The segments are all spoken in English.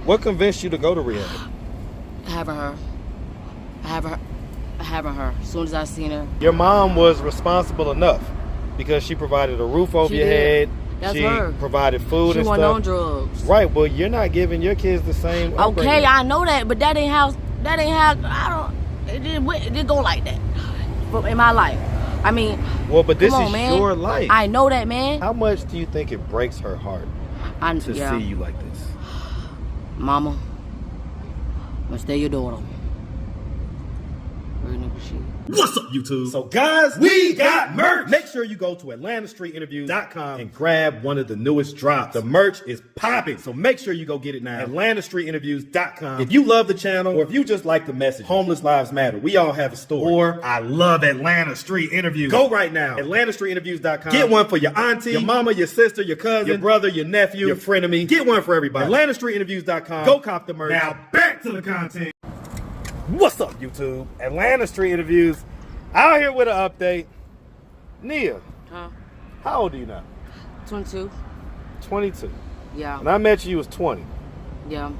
What convinced you to go to rehab? Having her. Having her. As soon as I seen her. Your mom was responsible enough because she provided a roof over your head. That's she her. provided food and stuff. She wasn't on drugs. Right, but you're not giving your kids the same upbringing. Okay, I know that, but that ain't how, it didn't go like that. But in my life. I mean, well, but this is man. your life. I know that, man. How much do you think it breaks her heart to see you like this? Mama, I'm gonna stay your daughter. What's up, YouTube? So, guys, we got merch. Make sure you go to AtlantaStreetInterviews.com and grab one of the newest drops. The merch is popping, so make sure you go get it now. AtlantaStreetInterviews.com. If you love the channel, or if you just like the message, Homeless Lives Matter, we all have a story. Or I love Atlanta Street Interviews. Go right now. AtlantaStreetInterviews.com. Get one for your auntie, your mama, your sister, your cousin, your brother, your nephew, your frenemy. Get one for everybody. AtlantaStreetInterviews.com. Go cop the merch. Now back to the content. What's up, YouTube? Atlanta Street Interviews. Out here with an update. Nia, how old are you now? 22. 22. Yeah. When I met you was 20. Yeah.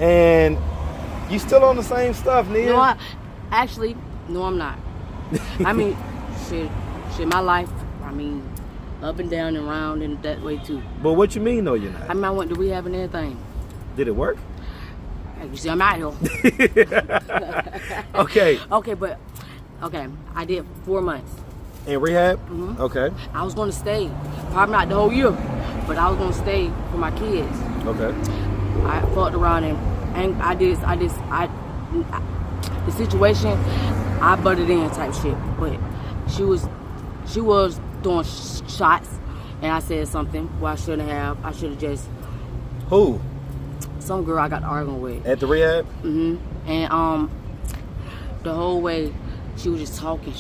And you still on the same stuff, Nia? No, no, I'm not. I mean, shit, my life, I mean, up and down and round and that way too. But what you mean, no, you're not? I mean, I went to rehab and everything. Did it work? You see, I'm out here. Okay. Okay, I did 4 months. In rehab? Mm-hmm. Okay. I was going to stay, probably not the whole year, but I was going to stay for my kids. Okay. I fucked around and the situation, I butted in type shit, but she was doing shots, and I said something where I shouldn't have. I should have just. Who? Some girl I got arguing with. At the rehab? Mm-hmm. And the whole way she was just talking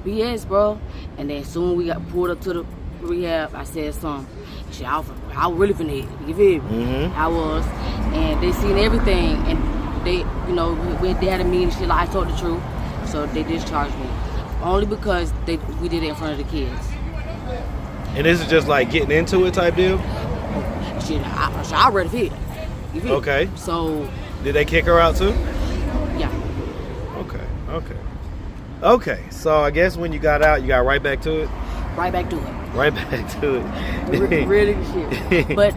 BS, bro. And then soon we got pulled up to the rehab. I said something. Shit, I was really finna hit. You feel me? Mm-hmm. I was. And they seen everything. And they, they had a meeting. Shit, like I told the truth. So they discharged me. Only because we did it in front of the kids. And this is just like getting into it type deal? Shit, I ready for it. Okay. So. Did they kick her out too? Yeah. Okay. So I guess when you got out, you got right back to it? Right back to it. Right back to it. Really shit. But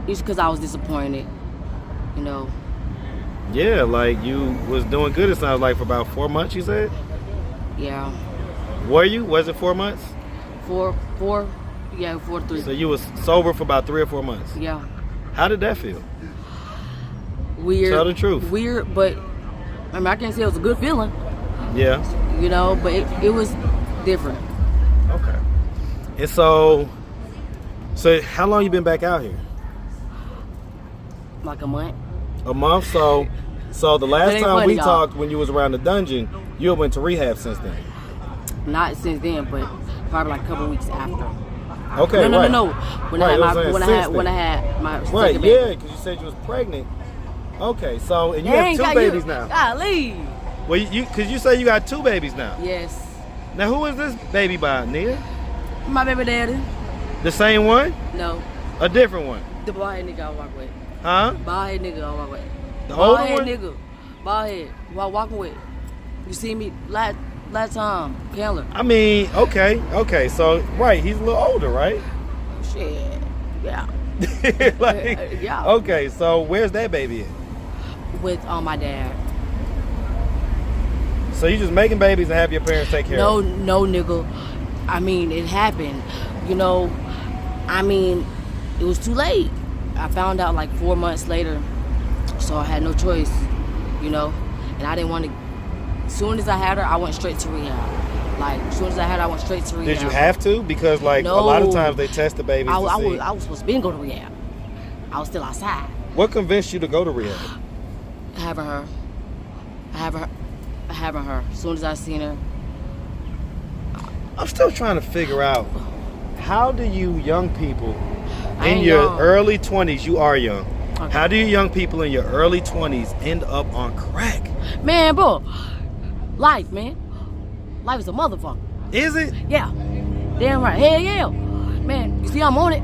it's because I was disappointed, Yeah, like you was doing good, it sounds like, for about 4 months, you said? Yeah. Were you? Was it 4 months? 4, yeah, 4 to 3. So you was sober for about 3 or 4 months? Yeah. How did that feel? Weird. Tell the truth. Weird, but I mean, I can't say it was a good feeling. Yeah. But it was different. Okay. And so how long you been back out here? Like a month. A month? So the last time we talked, when you was around the dungeon, you went to rehab since then? Not since then, but probably like a couple weeks after. Okay, No. When I had my right, yeah, because you said you was pregnant. Okay, so and you have 2 babies now. Golly. Well, because you say you got 2 babies now. Yes. Now, who is this baby by, Nia? My baby daddy. The same one? No. A different one? The bald head nigga I walk with. Huh? Bald head nigga I walk with. The older one? Bald head nigga. Bald head. Who I walking with. You see me last time, Keller. I mean, okay. So, right, he's a little older, right? Shit. Yeah. Yeah. Okay, so where's that baby at? With my dad. So you just making babies and have your parents take care of them? No, nigga. I mean, it happened. I mean, it was too late. I found out like 4 months later, so I had no choice, and I didn't want to. As soon as I had her, I went straight to rehab. Like, as soon as I had her, I went straight to rehab. Did you have to? Because, like, no. A lot of times they test the babies I was supposed to be go to rehab. I was still outside. What convinced you to go to rehab? Having her. As soon as I seen her. I'm still trying to figure out, how do you young people in your early 20s, you are young, okay. How do you young people in your early 20s end up on crack? Man, bro, life, man. Life is a motherfucker. Is it? Yeah. Damn right. Hell yeah. Man, you see I'm on it.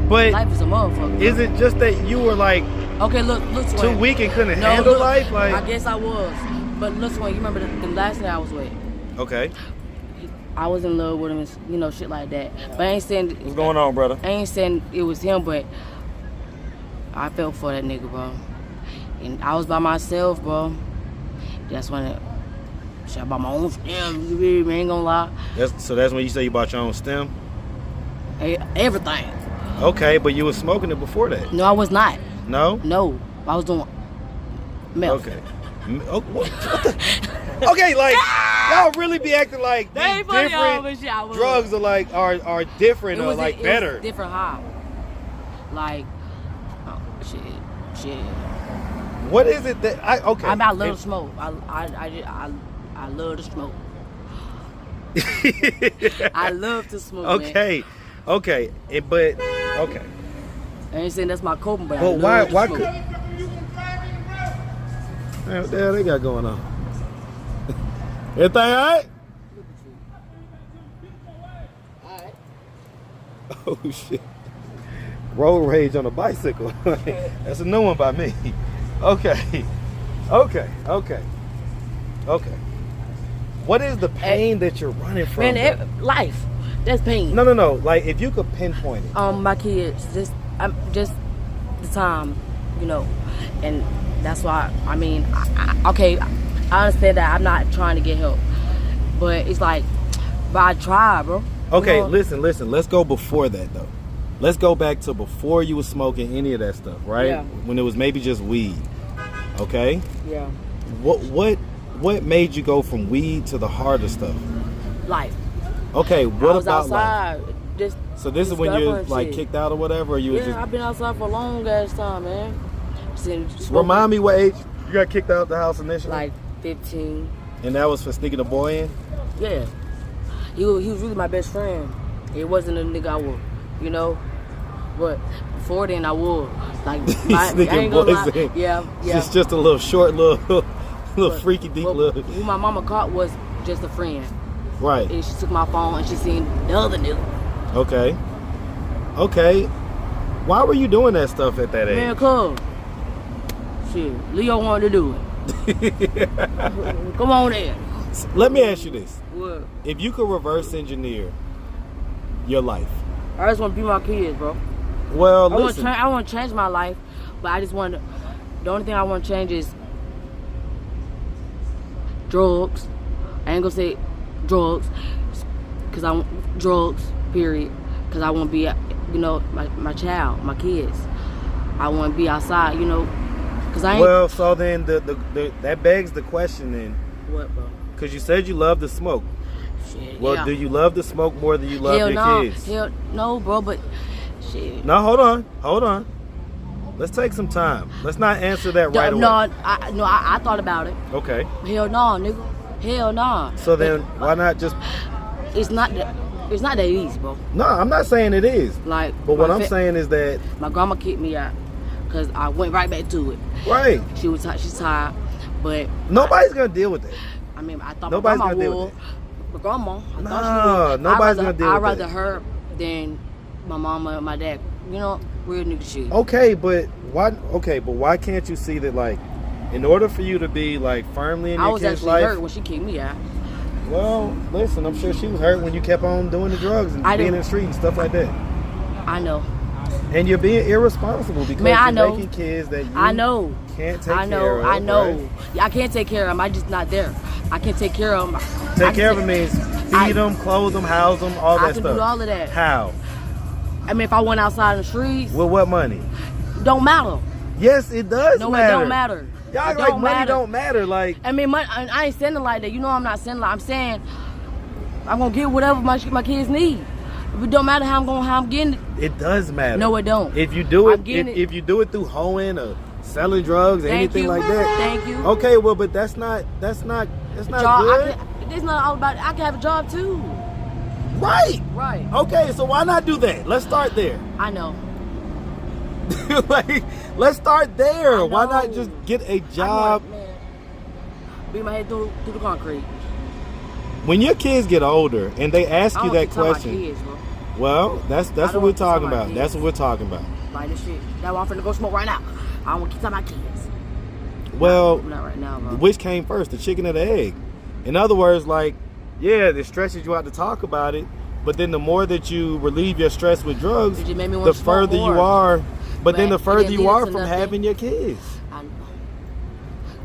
But life is a motherfucker. is it just that you were like Okay, look, too weak and couldn't handle life? Like, I guess I was. But look, Swain, you remember the last night I was with? okay. I was in love with him, and, you know, shit like that. But I ain't saying What's going on, brother? I ain't saying it was him, but I felt for that nigga, bro. And I was by myself, bro. That's when I bought my own stem. You really, man, ain't gonna lie. So that's when you say you bought your own stem? Everything. Okay, but you was smoking it before that. No, I was not. No? No, I was doing meth. Okay. What the? Okay, like y'all really be acting like They these ain't funny, different but shit, I was. drugs are like are different or like better. It was different how? Like, oh, shit. What is it that I love to smoke. I love to smoke. I love to smoke. Okay, man. okay, but okay. I ain't saying that's my coping, but Well, I love why to could? smoke. What the hell they got going on? Everything all right? Alright. Oh shit! Road rage on a bicycle. That's a new one by me. Okay. What is the pain that you're running from? Man, life. That's pain. No. Like if you could pinpoint it. My kids, just the time, you know, and that's why. I mean, I understand that I'm not trying to get help, but it's like, but I try, bro. Okay, you know? listen. Let's go before that though. Let's go back to before you was smoking any of that stuff, right? Yeah. When it was maybe just weed. Okay. Yeah. What made you go from weed to the harder stuff? Life. Okay, what I was about outside, life? just So this is when you're discovering like shit. kicked out or whatever, or you was Yeah, just I've been outside for a long ass time, man. remind me what age you got kicked out the house initially? Like 15. And that was for sneaking a boy in? Yeah. He was really my best friend. It wasn't a nigga I would, you know. But before then I would. Like I Sneaking ain't gonna lie. boys in. Yeah. It's just a little short, little freaky deep little. Who my mama caught was just a friend. Right. And she took my phone and she seen the other nigga. Okay. Why were you doing that stuff at that age? Man, cuz. Shit. Leo wanted to do it. Come on there. Let me ask you this. What? If you could reverse engineer your life. I just want to be my kids, bro. Well, I listen. want to change my life, but I just want to. The only thing I want to change is drugs. I ain't gonna say drugs, cause I want drugs. Period. Cause I want to be, you know, my child, my kids. I want to be outside, you know. Cause I ain't. Well, so then that begs the question then. What, bro? Cause you said you love to smoke. Shit. Well, yeah. do you love to smoke more than you love your kids? Hell no, bro. But shit. No, hold on. Let's take some time. Let's not answer that right away. I thought about it. Okay. Hell no, nigga. Hell no. So then, why not just? It's not that easy, bro. No, I'm not saying it is. Like, but what I'm saying is that my grandma kicked me out because I went right back to it. Right. She's tired, but nobody's gonna deal with that. I mean, I thought nobody's my grandma gonna deal would. with My grandma. I No, thought she would. nobody's gonna deal with I'd rather that. her than my mama and my dad. You know, weird nigga shit. Okay, but why? Okay, but why can't you see that? Like, in order for you to be like firmly in I your was kid's actually life. hurt when she kicked me out. Well, listen, I'm sure she was hurt when you kept on doing the drugs and being in the street and stuff like that. I know. And you're being irresponsible because Man, I you're know. making kids that you I know. can't take I know. care of. I know. Right? Yeah, I can't take care of them. I just not there. I can take care of them. Take care of them means feed them, clothe them, house them, all that I can stuff. do all of that. How? I mean, if I went outside in the streets, With what money? don't matter. Yes, it does No, matter. it don't matter. Y'all It act like don't money matter. don't matter. Like, I mean, I ain't saying it like that. You know I'm not saying like I'm saying I'm gonna get whatever my kids need. It don't matter how I'm getting it. it does matter. No, it don't. If you do I'm it, getting if you do it through hoeing or selling drugs or Thank anything you. like that. Thank you. Okay, well, but that's not Job, good. it's not all about it. I can have a job too. Right. Right. Okay, so why not do that? Let's start there. I know. Like, let's start there. I Why not know. just get a job? Man, beat my head through the concrete. When your kids get older and they ask I you don't that tell my question, kids, bro. Well, that's what we're talking about. That's what we're talking about. Like this shit. That's why I'm finna go smoke right now. I don't want to keep talking about kids. Well, not right now, bro. Which came first, the chicken or the egg? In other words, like, yeah, it stresses you out to talk about it, but then the more that you relieve your stress with drugs, the further you are. But then the further you are from having your kids.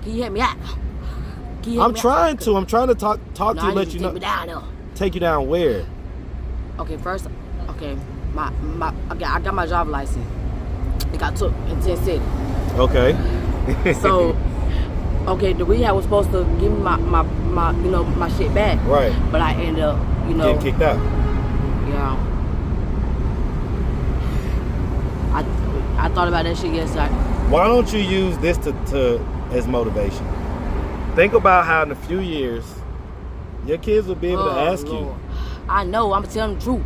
Can you hit me out? I'm trying to talk to you, let you know. Take me down though. Take you down where? Okay, first, okay, I got my driver's license. It got took in 10 City. Okay. So, okay, the rehab was supposed to give me my my shit back. Right. But I ended up, getting kicked out. Yeah. I thought about that shit yesterday. Why don't you use this to as motivation? Think about how in a few years your kids will be able to ask you. I know. I'm telling the truth.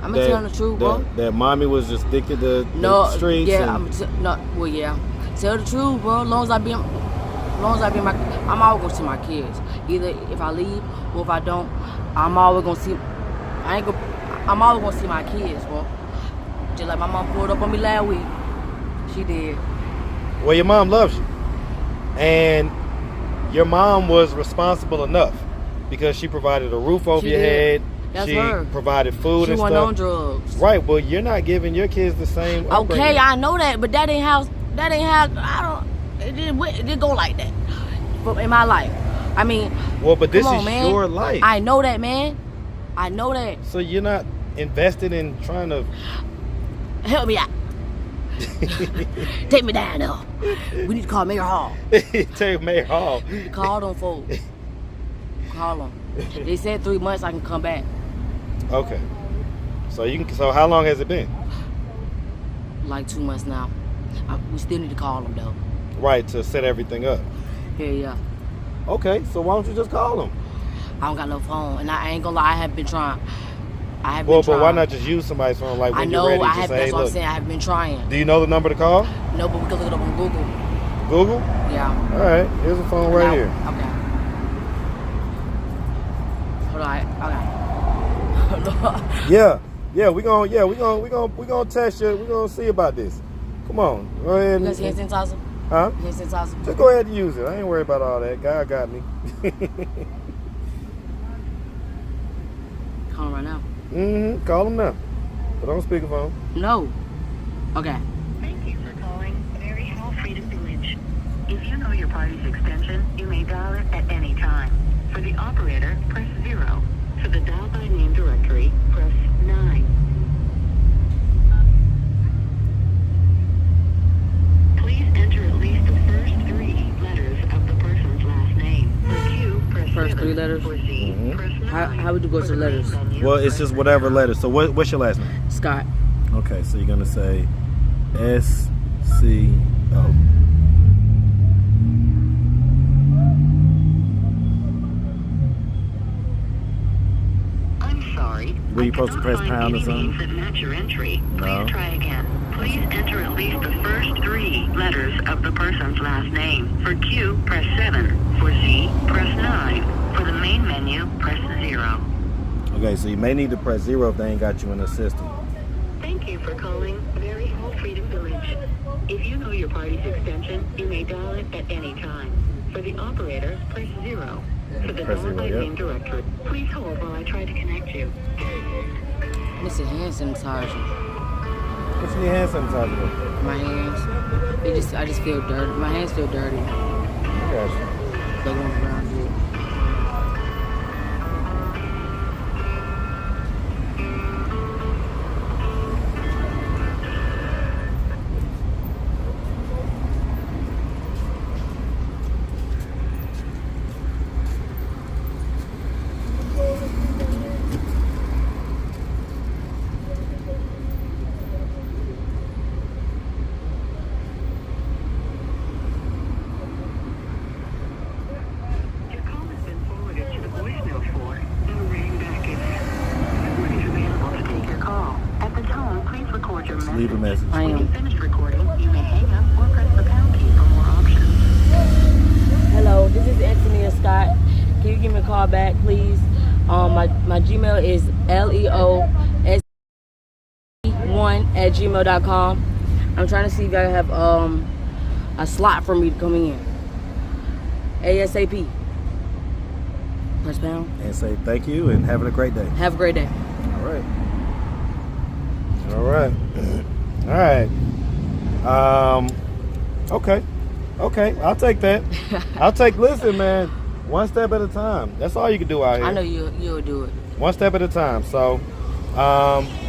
I'm gonna tell the truth, bro. That mommy was just addicted to the streets. Yeah. Yeah. Tell the truth, bro. As long as I be I'm always gonna see my kids. Either if I leave or if I don't, I'm always gonna see. I'm always gonna see my kids, bro. Just like my mom pulled up on me last week. She did. Well, your mom loves you, and your mom was responsible enough because she provided a roof over your head. That's she her. provided food and stuff. She wasn't on drugs. Right, but you're not giving your kids the same. Okay, I know that, but that ain't how. It didn't go like that. But in my life, I mean. Well, but this is your life. I know that, man. I know that. So you're not invested in trying to help me out. Take me down though. We need to call Mayor Hall. Take Mayor Hall. Call them folks. Call them. They said 3 months I can come back. Okay. So how long has it been? Like 2 months now. We still need to call them though. Right, to set everything up. Yeah. Okay, so why don't you just call them? I don't got no phone, and I ain't gonna lie, I have been trying. But why not just use somebody's phone like when you're ready? That's what I'm saying. I have been trying. Do you know the number to call? No, but we can look it up on Google. Google? Yeah. All right, here's a phone right here. Okay. Hold on. Okay. Yeah, we gonna test you. We gonna see about this. Come on, go ahead. You got hand sanitizer? Huh? Hand sanitizer. Just go ahead and use it. I ain't worried about all that. God got me. Call him right now. Call him now. Put on speakerphone. No. Okay. Thank you for calling Rehab Freedom Village. If you know your party's extension, you may dial it at any time. For the operator, press 0. For the dial by name directory, press 9. Please enter at least the first 3 letters of the person's last name. For Q, press First 7. 3 letters? For Z, press 9. How would you go to the letters? Well, it's just whatever letters. So what's your last name? Scott. Okay, so you're gonna say SCO. I'm sorry. Were you supposed to press pound or something? That match your entry. No. Please try again. Please enter at least the first 3 letters of the person's last name. For Q, press 7. For Z, press 9. For the main menu, press 0. Okay, so you may need to press 0 if they ain't got you in the system. Thank you for calling Rehab Freedom Village. If you know your party's extension, you may dial it at any time. For the operator, press 0. For the dial by name directory, please hold while I try to connect you. This is hand sanitizer. What's in your hand sanitizer with? My hands. I just feel dirty. My hands feel dirty. Gotcha. They going around here. Leave a message. I am. When you finish recording, you may hang up or press the pound key for more options. Hello, this is Antonia Scott. Can you give me a call back, please? My Gmail is LEO rehab@gmail.com. I'm trying to see if I have a slot for me to come in. ASAP. Press pound. And say thank you and having a great day. Have a great day. All right. All right. All right. Okay. Okay. I'll take that. Listen, man. One step at a time. That's all you can do out here. I know you'll do it. One step at a time. So,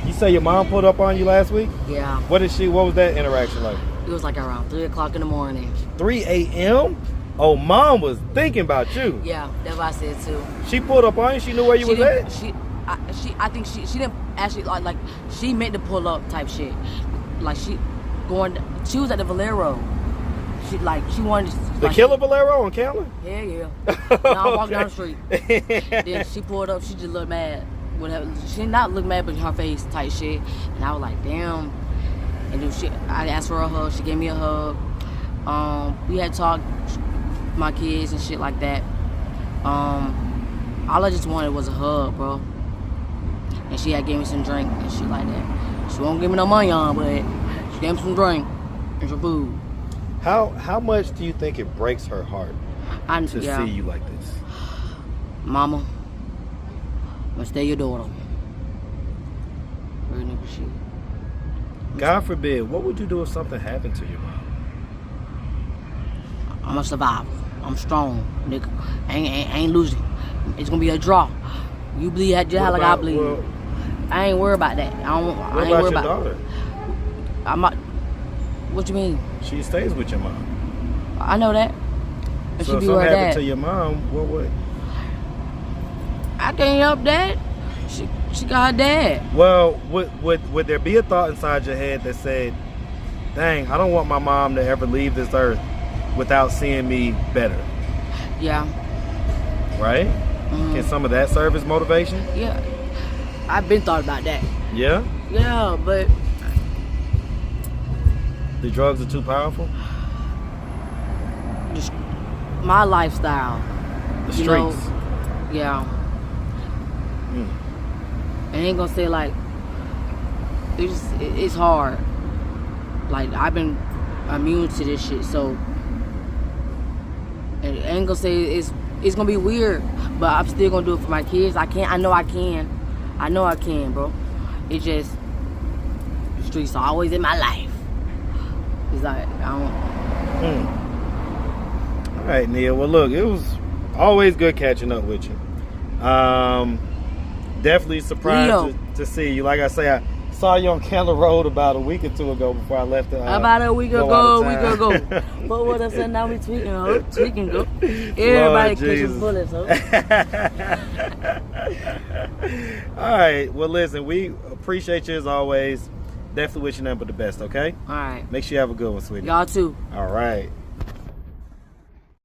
you say your mom pulled up on you last week? Yeah. What was that interaction like? It was like around 3 o'clock in the morning. 3 a.m.? Oh, mom was thinking about you. Yeah, that's what I said too. She pulled up on you? She knew where you was at? I think she didn't actually, like, she meant to pull up type shit. Like, she was at the Valero. She wanted to... The killer Valero on Cameron? Yeah, yeah. Now I'm walking down the street. Then she pulled up, she just looked mad. She did not look mad, but her face type shit. And I was like, damn. And then I asked for a hug. She gave me a hug. We had talked, my kids and shit like that. All I just wanted was a hug, bro. And she had gave me some drink and shit like that. She won't give me no money on, but she gave me some drink and some food. How much do you think it breaks her heart to see you like this? Mama, I'm gonna stay your daughter. Real nigga shit. God forbid, what would you do if something happened to your mom? I'm a survivor. I'm strong, nigga. I ain't losing. It's gonna be a draw. You bleed just like I bleed. Well, I ain't worried about that. What I ain't about worried your about daughter? What you mean? She stays with your mom. I know that. And So she if be something with her happened dad. to your mom, what would? I can't help that. She got her dad. Well, would there be a thought inside your head that said, dang, I don't want my mom to ever leave this earth without seeing me better? Yeah. Right? Mm-hmm. Can some of that serve as motivation? Yeah. I've been thought about that. Yeah? Yeah, but The drugs are too powerful? just my lifestyle. The You know, streets? yeah. I ain't gonna say like it's hard. Like I've been immune to this shit, so I ain't gonna say it's gonna be weird, but I'm still gonna do it for my kids. I know I can, bro. It just the streets are always in my life. It's like I don't. All right, Nia. Well, look, it was always good catching up with you. Definitely surprised to see you. Like I say, I saw you on Candler Road about a week or two ago before I left. About a week ago. But what I said, now we tweaking, go. Everybody catching bullets, huh? All right. Well, listen, we appreciate you as always. Definitely wish you nothing but the best, okay? All right. Make sure you have a good one, sweetie. Y'all too. All right.